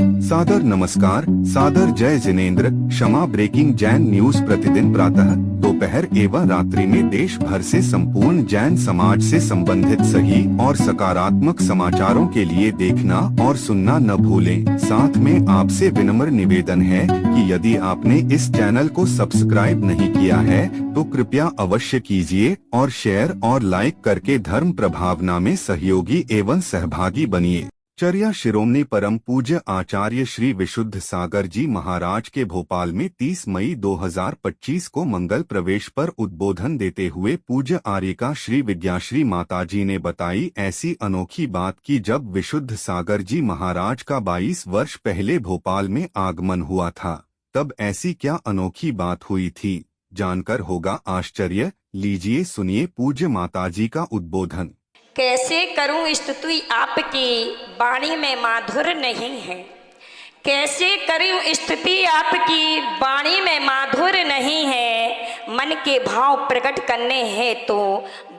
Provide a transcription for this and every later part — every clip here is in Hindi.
सादर नमस्कार, सादर जय जिनेंद्र। क्षमा ब्रेकिंग जैन न्यूज प्रतिदिन प्रातः, दोपहर एवं रात्रि में देश भर से संपूर्ण जैन समाज से संबंधित सही और सकारात्मक समाचारों के लिए देखना और सुनना न भूलें। साथ में आपसे विनम्र निवेदन है कि यदि आपने इस चैनल को सब्सक्राइब नहीं किया है तो कृपया अवश्य कीजिए और शेयर और लाइक करके धर्म प्रभावना में सहयोगी एवं सहभागी बनिए। चर्या शिरोमणि परम पूज्य आचार्य श्री विशुद्ध सागर जी महाराज के भोपाल में 30 मई 2025 को मंगल प्रवेश पर उद्बोधन देते हुए पूज्य आर्यिका श्री विद्याश्री माताजी ने बताई ऐसी अनोखी बात कि जब विशुद्ध सागर जी महाराज का 22 वर्ष पहले भोपाल में आगमन हुआ था तब ऐसी क्या अनोखी बात हुई थी, जानकर होगा आश्चर्य। लीजिए सुनिए पूज्य माताजी का उद्बोधन। कैसे करूं स्तुति आपकी, वाणी में माधुर्य नहीं है। कैसे करूं स्तुति आपकी, वाणी में माधुर्य नहीं है। मन के भाव प्रकट करने हैं तो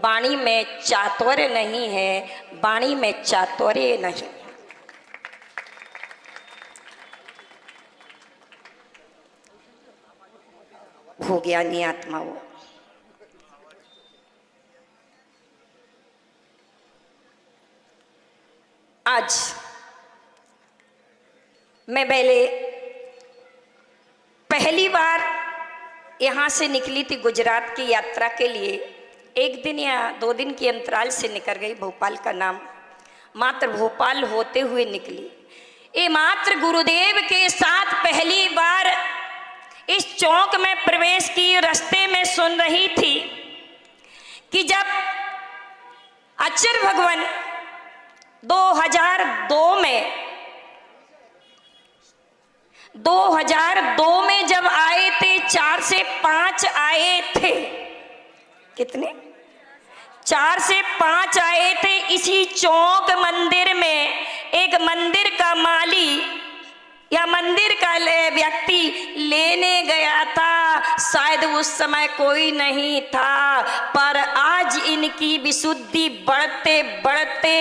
वाणी में चातुर्य नहीं है, वाणी में चातुर्य नहीं। हो ज्ञानी आत्मा वो आज मैं पहली बार यहाँ से निकली थी गुजरात की यात्रा के लिए। एक दिन या 2 दिन के अंतराल से निकल गई। भोपाल का नाम मात्र भोपाल होते हुए निकली। ये मात्र गुरुदेव के साथ पहली बार इस चौक में प्रवेश की। रास्ते में सुन रही थी कि जब आचार्य भगवान 2002 में जब आए थे, 4 से 5 आए थे। कितने? 4 से 5 आए थे। इसी चौक मंदिर में एक मंदिर का माली या मंदिर का व्यक्ति लेने गया था। शायद उस समय कोई नहीं था, पर आज इनकी विशुद्धि बढ़ते बढ़ते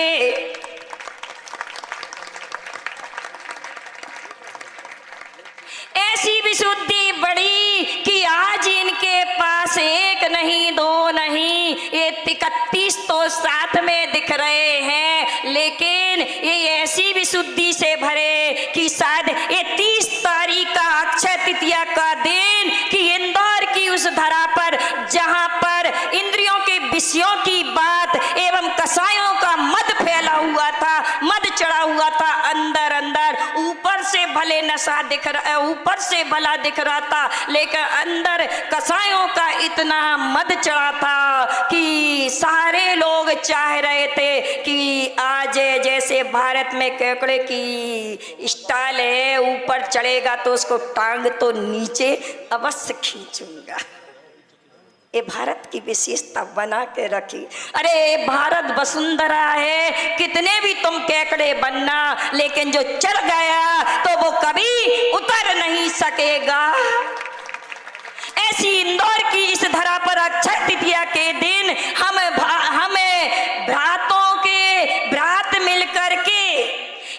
ऐसी विशुद्धि बढ़ी कि आज इनके पास 1 नहीं 2 नहीं, ये 31 तो साथ में दिख रहे हैं। लेकिन ये ऐसी विशुद्धि से भरे कि शायद ये 30 तारीख का अक्षय तृतीया का दिन कि इंदौर की उस धरा पर जहां पर इंद्रियों के विषयों की बात एवं कसायों का मद फैला हुआ था, मद चढ़ा हुआ था अंदर अंदर। ऊपर से भले नशा दिख रहा, ऊपर से भला दिख रहा था, लेकिन अंदर कसायों का इतना मद चढ़ा था कि सारे लोग चाह रहे थे कि आज जैसे भारत में केकड़े की स्टाइल है, ऊपर चढ़ेगा तो उसको टांग तो नीचे अवश्य खींचूंगा। ये भारत की विशेषता बना के रखी। अरे भारत वसुंधरा है, कितने भी तुम केकड़े बनना, लेकिन जो चढ़ गया तो वो कभी उतर नहीं सकेगा। ऐसी इंदौर की इस धरा पर अक्षय तृतीया के दिन हमें भ्रातों के भ्रात मिलकर के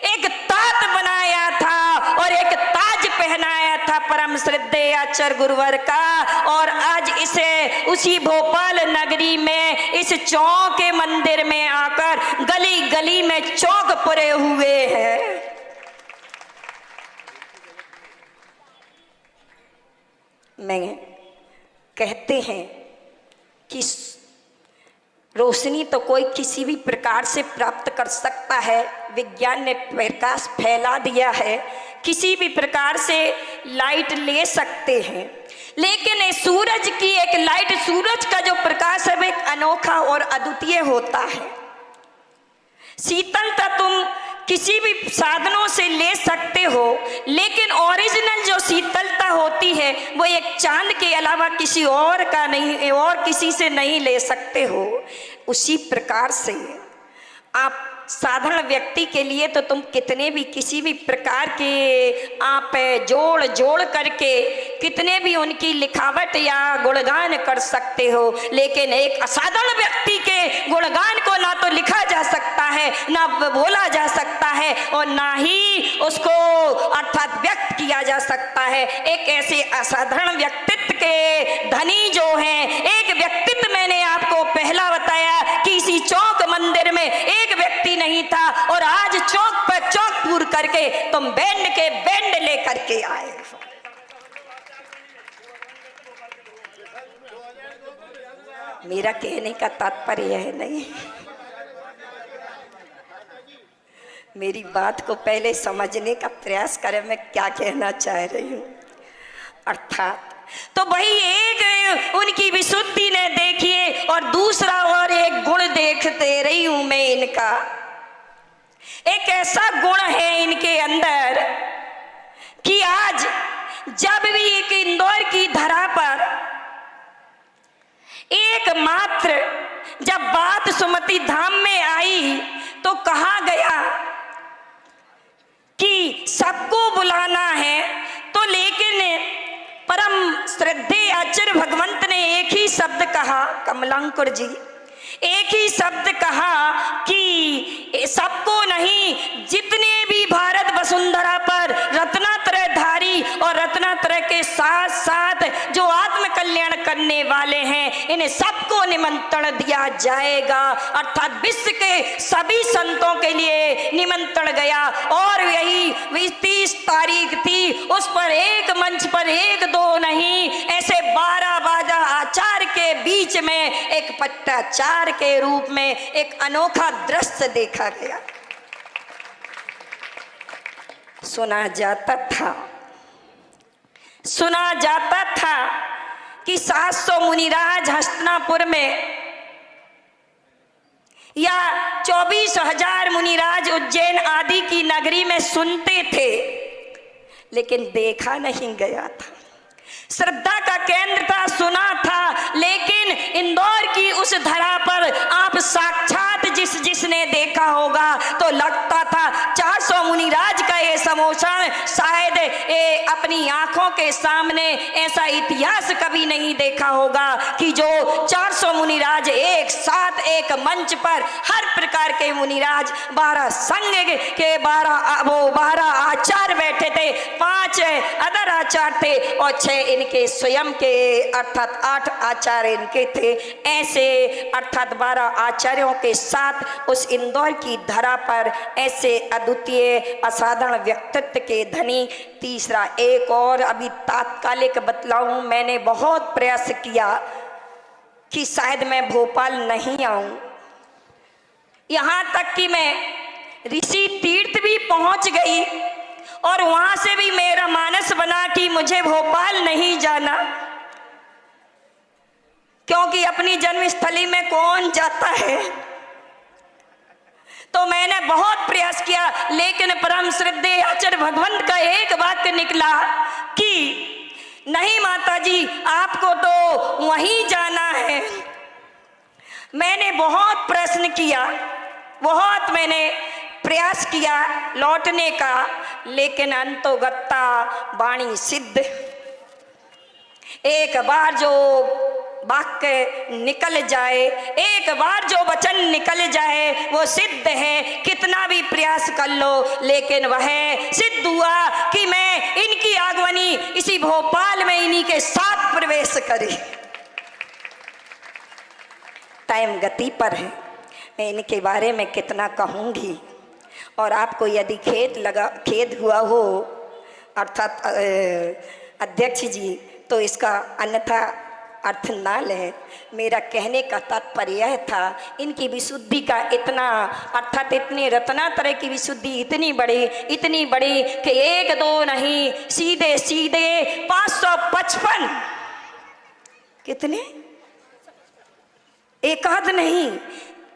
एक तात बनाया था और एक ताज पहनाया था परम श्रद्धेय आचार्य गुरुवर का। और आज इसे उसी भोपाल नगरी में इस चौक के मंदिर में आकर गली गली में चौक पुरे हुए हैं। मैं कहते हैं कि रोशनी तो कोई किसी भी प्रकार से प्राप्त कर सकता है। विज्ञान ने प्रकाश फैला दिया है, किसी भी प्रकार से लाइट ले सकते हैं। लेकिन सूरज की एक लाइट, सूरज का जो प्रकाश है वो एक अनोखा और अद्वितीय होता है। शीतलता तुम किसी भी साधनों से ले सकते हो, लेकिन ओरिजिनल जो शीतलता होती है वो एक चांद के अलावा किसी और का नहीं, और किसी से नहीं ले सकते हो। उसी प्रकार से आप साधारण व्यक्ति के लिए तो तुम कितने भी किसी भी प्रकार के आप जोड़ जोड़ करके कितने भी उनकी लिखावट या गुणगान कर सकते हो, लेकिन एक असाधारण व्यक्ति के गुणगान को ना तो लिखा जा सकता है, ना बोला जा सकता है, और ना ही उसको सकता है। एक ऐसे असाधारण व्यक्तित्व के धनी जो हैं, एक व्यक्तित्व मैंने आपको पहला बताया कि इसी चौक मंदिर में एक व्यक्ति नहीं था और आज चौक पर चौक पूर करके तुम बैंड के बैंड लेकर के आए। मेरा कहने का तात्पर्य है नहीं, मेरी बात को पहले समझने का प्रयास करें मैं क्या कहना चाह रही हूँ। अर्थात तो वही एक उनकी विशुद्धि ने देखिए और दूसरा और एक गुण देखते रही हूं मैं इनका। एक ऐसा गुण है इनके अंदर कि आज जब भी एक इंदौर की धरा पर एकमात्र जब बात सुमति धाम में आई तो कहा गया कि सबको बुलाना है, तो लेकिन परम श्रद्धेय आचार्य भगवंत ने एक ही शब्द कहा, कमलांकुर जी एक ही शब्द कहा कि सबको नहीं, जितने भी भारत वसुंधरा पर रत्नात्रय धारी और रत्नात्रय के साथ साथ जो आत्म कल्याण करने वाले हैं इन्हें सबको निमंत्रण दिया जाएगा। अर्थात विश्व के सभी संतों के लिए निमंत्रण गया और यही 30 तारीख थी। उस पर एक मंच पर एक दो नहीं, ऐसे 12 आचार्य के बीच में एक पट्टाचार के रूप में एक अनोखा दृश्य देखा गया। सुना जाता था कि 700 मुनिराज हस्तिनापुर में या 24,000 मुनिराज उज्जैन आदि की नगरी में सुनते थे, लेकिन देखा नहीं गया था। श्रद्धा का केंद्र था, सुना था, लेकिन इंदौर की उस धरा पर आप साक्षात जिसने देखा होगा तो लगता था 400 मुनिराज का ये समोषण शायद अपनी आंखों के सामने ऐसा इतिहास कभी नहीं देखा होगा कि जो 400 मुनिराज एक साथ एक मंच पर हर प्रकार के मुनिराज 12 संघ के 12 आचार्य बैठे थे, 5 अदर आचार्य थे और 6 इनके स्वयं के अर्थात 8 आचार्य इनके थे। ऐसे अर्थात 12 आचार्यों के साथ उस इंदौर की धरा पर ऐसे अद्वितीय असाधारण व्यक्तित्व के धनी। तीसरा एक और अभी तात्कालिक बतलाऊं, मैंने बहुत प्रयास किया कि शायद मैं भोपाल नहीं आऊं, यहाँ तक कि मैं ऋषि तीर्थ भी पहुंच गई और वहां से भी मेरा मानस बना कि मुझे भोपाल नहीं जाना, क्योंकि अपनी जन्मस्थली में कौन जाता है। तो मैंने बहुत प्रयास किया, लेकिन परम श्रद्धेय आचार्य भगवंत का एक वाक्य निकला कि नहीं माता जी, आपको तो वहीं जाना है। मैंने बहुत प्रश्न किया, बहुत मैंने प्रयास किया लौटने का, लेकिन अंतोगत्ता वाणी सिद्ध। एक बार जो वाक्य निकल जाए, एक बार जो वचन निकल जाए वो सिद्ध है, कितना भी प्रयास कर लो लेकिन वह सिद्ध हुआ कि मैं इनकी आगमनी इसी भोपाल में इन्हीं के साथ प्रवेश करे। टाइम गति पर है, मैं इनके बारे में कितना कहूँगी और आपको यदि खेद हुआ हो अर्थात अध्यक्ष जी, तो इसका अन्यथा अर्थ ना लें। मेरा कहने का तात्पर्य यह था, इनकी विशुद्धि का इतना अर्थात इतनी रत्नात्रय की विशुद्धि इतनी बड़ी कि एक दो नहीं, सीधे 555 कितने, एकाध नहीं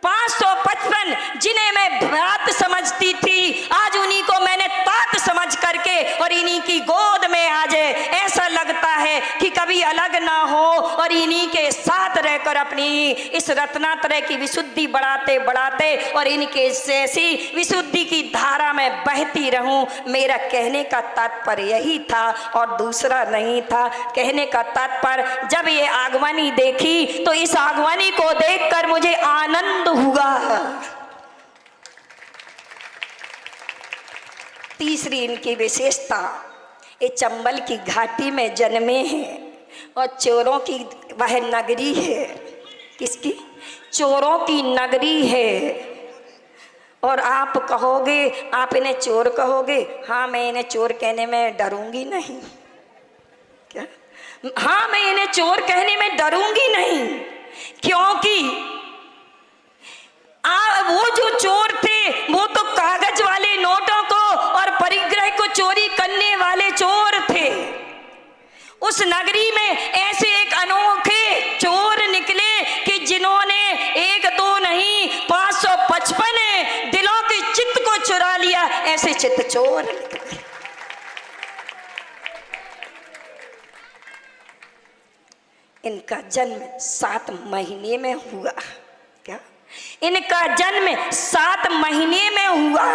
555 जिन्हें मैं भ्रात समझती थी, आज उन्हीं को मैंने तात समझ करके और इन्हीं की गोद में आज ऐसा लगता है कि कभी अलग ना हो और इन्हीं के साथ रहकर अपनी इस रत्नात्रय की विशुद्धि बढ़ाते और इनके जैसी विशुद्धि की धारा में बहती रहूं। मेरा कहने का तात्पर्य यही था और दूसरा नहीं था। कहने का तात्पर्य, जब ये आगमनी देखी तो इस आगमनी को देखकर मुझे आनंद हुआ। तीसरी इनकी विशेषता, ये चंबल की घाटी में जन्मे हैं और चोरों की वह नगरी है। किसकी? चोरों की नगरी है। और आप कहोगे, आप इन्हें चोर कहोगे? हाँ, मैं इन्हें चोर कहने में डरूंगी नहीं। क्या? हाँ, मैं इन्हें चोर कहने में डरूंगी नहीं, क्योंकि वो जो चोर थे वो तो कागज वाले नोटों को और परिग्रह को चोरी करने वाले चोर थे। उस नगरी में ऐसे एक अनोखे चोर निकले कि जिन्होंने एक दो नहीं 555 दिलों के चित्त को चुरा लिया। ऐसे चित्त चोर निकले। इनका जन्म 7 महीने में हुआ। क्या? इनका जन्म 7 महीने में हुआ।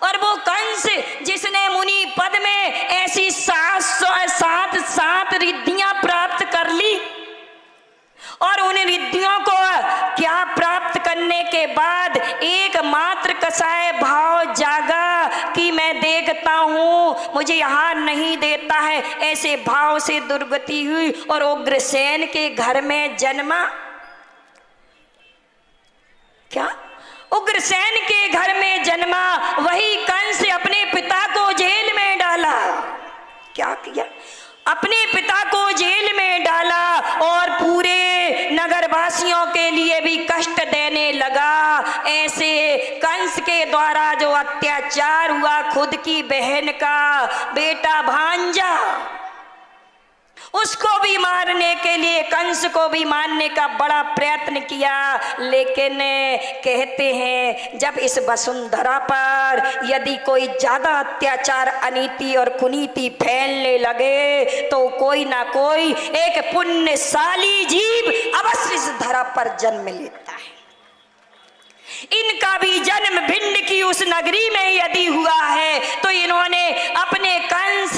और वो कंस जिसने मुनि पद में ऐसी 7 रिद्धियां प्राप्त कर ली, और उन रिद्धियों को क्या प्राप्त करने के बाद एकमात्र कसाय भाव जागा कि मैं देखता हूँ, मुझे हार नहीं देता है, ऐसे भाव से दुर्गति हुई और उग्रसेन के घर में जन्मा। क्या? उग्रसेन के घर में जन्मा। वही कंस अपने पिता को जेल में डाला। क्या किया? अपने पिता को जेल में डाला और पूरे नगरवासियों के लिए भी कष्ट देने लगा। ऐसे कंस के द्वारा जो अत्याचार हुआ, खुद की बहन का बेटा भांजा, उसको भी मारने के लिए, कंस को भी मारने का बड़ा प्रयत्न किया। लेकिन कहते हैं जब इस वसुंधरा पर यदि कोई ज्यादा अत्याचार, अनीति और कुनीति फैलने लगे तो कोई ना कोई एक पुण्यशाली जीव अवश्य इस धरा पर जन्म लेता है। इनका भी जन्म भिंड की उस नगरी में यदि हुआ है तो इन्होंने अपने कंस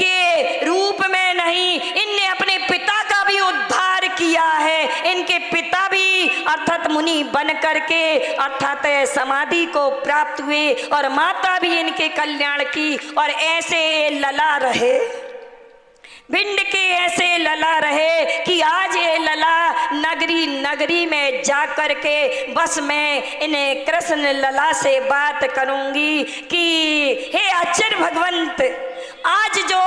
के रूप में नहीं, इनने अपने पिता का भी उद्धार किया है। इनके पिता भी अर्थात मुनि बन करके अर्थात समाधि को प्राप्त हुए और माता भी इनके कल्याण की, और ऐसे लला रहे, भिंड के ऐसे लला रहे कि आज ये लला नगरी नगरी में जा करके बस मैं इन्हें कृष्ण लला से बात करूंगी कि हे आचार्य भगवंत, आज जो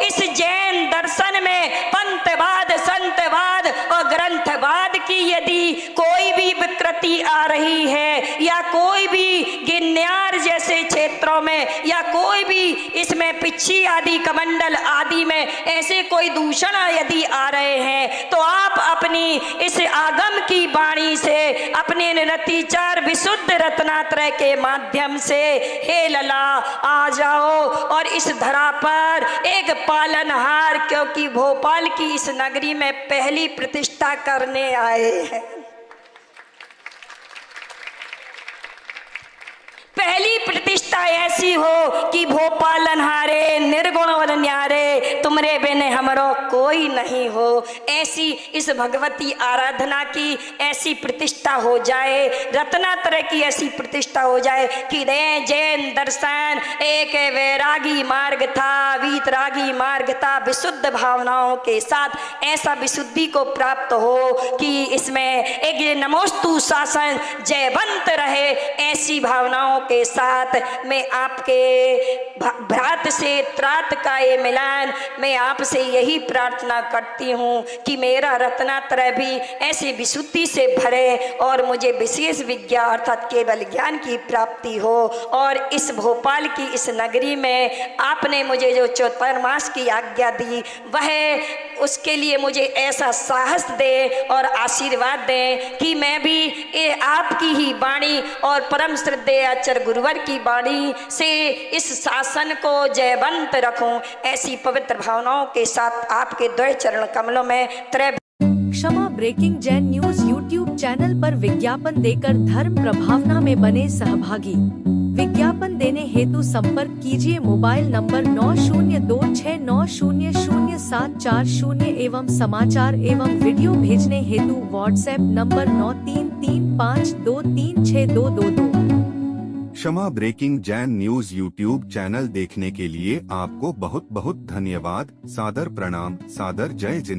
इस जैन दर्शन में पंथवाद, संतवाद और ग्रंथवाद की यदि कोई भी विकृति आ रही है, या कोई भी गिन्यार जैसे क्षेत्रों में, या कोई भी इसमें पिच्छी आदि कमंडल आदि में ऐसे कोई दूषण यदि आ रहे हैं, तो आप अपनी इस आगम की वाणी से, अपने निरतिचार विशुद्ध रत्नात्रय के माध्यम से हे लला आ जाओ और इस धरा पर एक पालनहार, क्योंकि भोपाल की इस नगरी में पहली प्रतिष्ठा करने आए हैं। पहली प्रतिष्ठा ऐसी हो कि भोपालनहारे निर्गुण वर न्यारे, तुमरे बिन हमरो कोई नहीं हो। ऐसी इस भगवती आराधना की ऐसी प्रतिष्ठा हो जाए, रत्नात्रय की ऐसी प्रतिष्ठा हो जाए कि जैन दर्शन एक वैरागी मार्ग था, वीतरागी मार्ग था, विशुद्ध भावनाओं के साथ ऐसा विशुद्धि को प्राप्त हो कि इसमें एक नमोस्तु शासन जयवंत रहे। ऐसी भावनाओं के साथ मैं आपके भ्रात से त्रात का ये मिलान, मैं आपसे यही प्रार्थना करती हूँ कि मेरा रत्नात्रय भी ऐसी विशुद्धि से भरे और मुझे विशेष विज्ञा अर्थात केवल ज्ञान की प्राप्ति हो। और इस भोपाल की इस नगरी में आपने मुझे जो चतुर्मास की आज्ञा दी, वह उसके लिए मुझे ऐसा साहस दे और आशीर्वाद दे कि मैं भी आपकी ही वाणी और परम श्रद्धेय आचार्य गुरुवर की वाणी से इस शासन को जयवंत रखूं। ऐसी पवित्र भावनाओं के साथ आपके द्वय चरण कमलों में क्षमा breaking Jain news YouTube channel पर विज्ञापन देकर धर्म प्रभावना में बने सहभागी। विज्ञापन देने हेतु संपर्क कीजिए मोबाइल नंबर 9026900740 एवं समाचार एवं वीडियो भेजने हेतु व्हाट्सएप नंबर 9335236222। क्षमा breaking Jain news YouTube channel देखने के लिए आपको बहुत बहुत धन्यवाद। सादर प्रणाम, सादर जय जिनेंद्र।